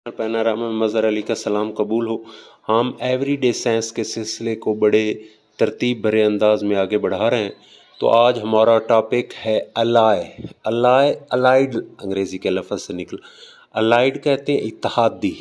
पैनारामा में मज़हर अली का सलाम कबूल हो। हम एवरीडे साइंस के सिलसिले को बड़े तरतीब भरे अंदाज में आगे बढ़ा रहे हैं। तो आज हमारा टॉपिक है अलाइड अंग्रेज़ी के लफ्ज़ से निकला। अलाइड कहते हैं इत्तेहादी।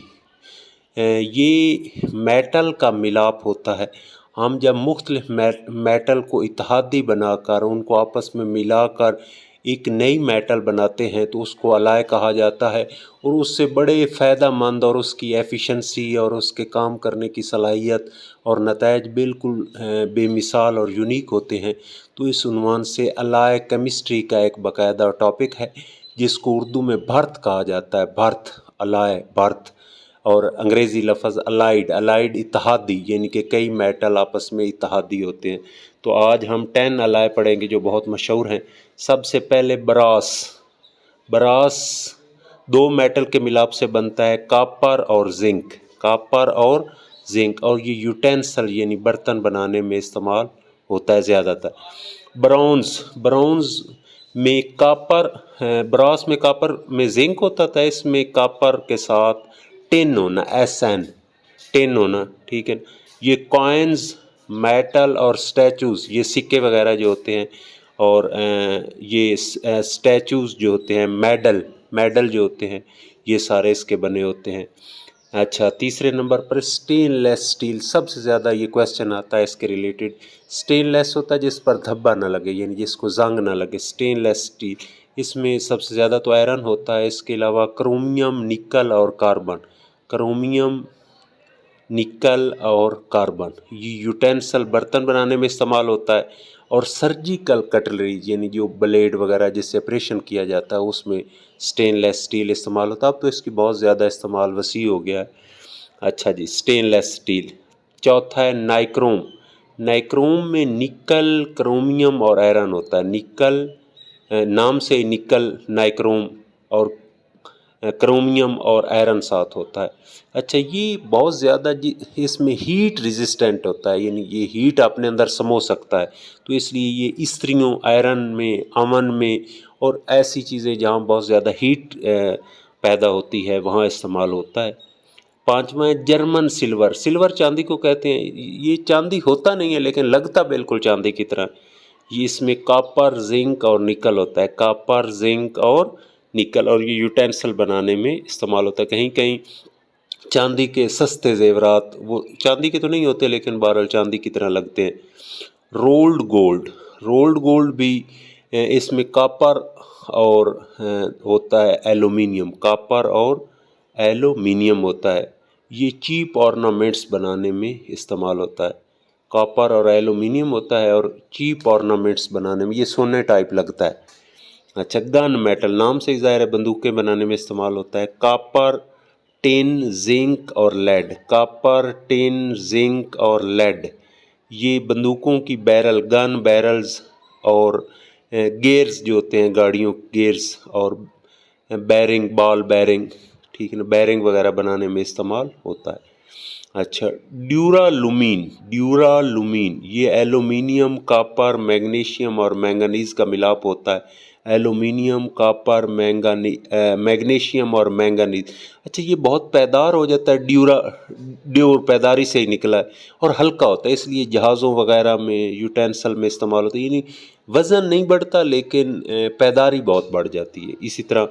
ये मेटल का मिलाप होता है। हम जब मुख्तलिफ मेटल को इत्तेहादी बनाकर उनको आपस में मिलाकर एक नई मेटल बनाते हैं तो उसको अलाय कहा जाता है, और उससे बड़े फ़ायदेमंद और उसकी एफिशिएंसी और उसके काम करने की सलाहियत और नताइज बिल्कुल बेमिसाल और यूनिक होते हैं। तो इस उन्वान से अलाय केमिस्ट्री का एक बाकायदा टॉपिक है जिसको उर्दू में भर्थ कहा जाता है। भर्थ, अलाय, भर्थ, और अंग्रेज़ी लफ्ज़ अलाइड इत्तेहादी, यानी कि कई मेटल आपस में इत्तेहादी होते हैं। तो आज हम 10 अलाय पढ़ेंगे जो बहुत मशहूर हैं। सबसे पहले ब्रास 2 मेटल के मिलाप से बनता है, कॉपर और जिंक, और ये यूटेंसिल यानी बर्तन बनाने में इस्तेमाल होता है ज़्यादातर। ब्रॉन्ज़ में ब्रास में कॉपर में जिंक होता था, इसमें कॉपर के साथ टिन होना, ठीक है। ये कॉइन्स, मेटल और स्टैचूज़, ये सिक्के वगैरह जो होते हैं, और ये स्टैचूज़ जो होते हैं, मेडल जो होते हैं, ये सारे इसके बने होते हैं। अच्छा, तीसरे नंबर पर स्टेनलेस स्टील। सबसे ज़्यादा ये क्वेश्चन आता है इसके रिलेटेड। स्टेनलेस होता है जिस पर धब्बा ना लगे, यानी जिसको जंग ना लगे, स्टेनलेस स्टील। इसमें सबसे ज़्यादा तो आयरन होता है। इसके अलावा क्रोमियम, निकल और कार्बन, ये यूटेंसिल बर्तन बनाने में इस्तेमाल होता है। और सर्जिकल कटलरी, यानी जो ब्लेड वगैरह जिससे ऑपरेशन किया जाता है, उसमें स्टेनलेस स्टील इस्तेमाल होता है। अब तो इसकी बहुत ज़्यादा इस्तेमाल वसी हो गया है। अच्छा जी, स्टेनलेस स्टील। चौथा है नाइक्रोम में निकल, क्रोमियम और आयरन होता है। निकल, नाम से निकल, नाइक्रोम, और क्रोमियम और आयरन साथ होता है। अच्छा, ये बहुत ज़्यादा इसमें हीट रेजिस्टेंट होता है, यानी ये हीट अपने अंदर समो सकता है। तो इसलिए ये इस्त्रियों, आयरन में, अमन में और ऐसी चीज़ें जहाँ बहुत ज़्यादा हीट पैदा होती है वहाँ इस्तेमाल होता है। पांचवा है जर्मन सिल्वर चांदी को कहते हैं। ये चांदी होता नहीं है लेकिन लगता बिल्कुल चांदी की तरह। ये इसमें कॉपर, जिंक और निकल होता है। कॉपर, जिंक और निकल, और ये यूटेंसिल बनाने में इस्तेमाल होता है। कहीं कहीं चांदी के सस्ते जेवरात, वो चांदी के तो नहीं होते लेकिन बहरहाल चांदी की तरह लगते हैं। रोल्ड गोल्ड भी इसमें कॉपर और होता है एल्यूमिनियम, कॉपर और एल्यूमिनियम होता है। ये चीप ऑर्नामेंट्स बनाने में इस्तेमाल होता है। कॉपर और एल्यूमिनियम होता है और चीप ऑर्नामेंट्स बनाने में ये सोने टाइप लगता है। अच्छा, गन मेटल, नाम से ही ज़ाहिर है बंदूकें बनाने में इस्तेमाल होता है। कॉपर, टिन, जिंक और लेड, ये बंदूकों की गन बैरल्स और गेयर्स जो होते हैं, गाड़ियों गेयर्स, और बॉल बैरिंग, ठीक है ना, बैरिंग वगैरह बनाने में इस्तेमाल होता है। अच्छा, ड्यूरालुमीन, ये एल्यूमिनियम, कॉपर, मैग्नीशियम और मैंगनीज का मिलाप होता है। एल्यूमिनियम, कॉपर, मैग्नीशियम और मैंगनीज। अच्छा, ये बहुत पैदार हो जाता है। ड्यूर पैदारी से ही निकला है, और हल्का होता है, इसलिए जहाज़ों वगैरह में, यूटेंसिल में इस्तेमाल होता है। यानी वज़न नहीं बढ़ता लेकिन पैदारी बहुत बढ़ जाती है। इसी तरह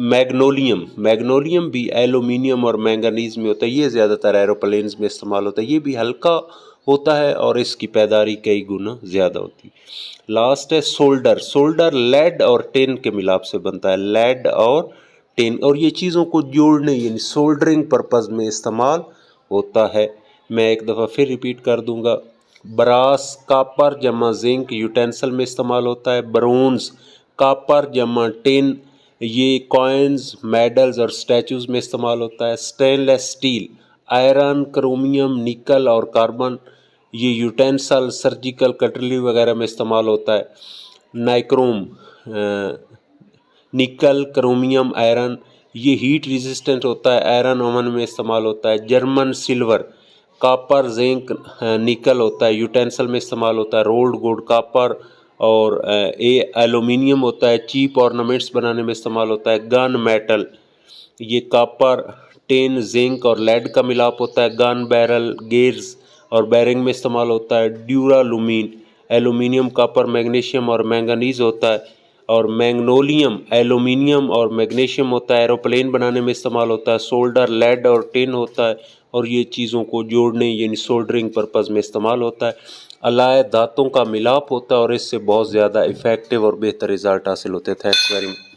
मैग्नोलियम भी एल्यूमिनियम और मैंगनीज में होता है। ये ज़्यादातर एरोप्लेन्स में इस्तेमाल होता है। ये भी हल्का होता है और इसकी पैदारी कई गुना ज़्यादा होती है। लास्ट है सोल्डर लेड और टिन के मिलाप से बनता है। लेड और टिन, और ये चीज़ों को जोड़ने यानी सोल्डरिंग पर्पज़ में इस्तेमाल होता है। मैं एक दफ़ा फिर रिपीट कर दूंगा। ब्रास, कॉपर जमा जिंक यूटेंसिल में इस्तेमाल होता है। ब्रोंज़, कॉपर जमा टिन, ये कॉइन्स, मेडल्स और स्टैचूज़ में इस्तेमाल होता है। स्टेनलेस स्टील, आयरन, क्रोमियम, निकल और कार्बन, ये यूटेंसिल, सर्जिकल कटलरी वगैरह में इस्तेमाल होता है। नाइक्रोम, निकल, क्रोमियम, आयरन, ये हीट रेजिस्टेंट होता है, आयरन ओवन में इस्तेमाल होता है। जर्मन सिल्वर, कॉपर, जिंक, निकल होता है, यूटेंसिल में इस्तेमाल होता है। रोल्ड गोल्ड, कॉपर और ये एलुमिनियम होता है, चीप ऑर्नामेंट्स बनाने में इस्तेमाल होता है। गन मेटल, ये कॉपर, टिन, जिंक और लेड का मिलाप होता है। गन बैरल, गेयर्स और बैरिंग में इस्तेमाल होता है। ड्यूरालुमीन, एल्यूमिनियम, कॉपर, मैग्नीशियम और मैंगनीज होता है। और मैग्नोलियम, एल्यूमिनियम और मैग्नीशियम होता है, एरोप्लेन बनाने में इस्तेमाल होता है। सोल्डर, लेड और टिन होता है और ये चीज़ों को जोड़ने यानी सोल्डरिंग पर्पज़ में इस्तेमाल होता है। अलाय धातों का मिलाप होता है और इससे बहुत ज़्यादा इफ़ेक्टिव और बेहतर रिज़ल्ट हासिल होते हैं। Thanks very much.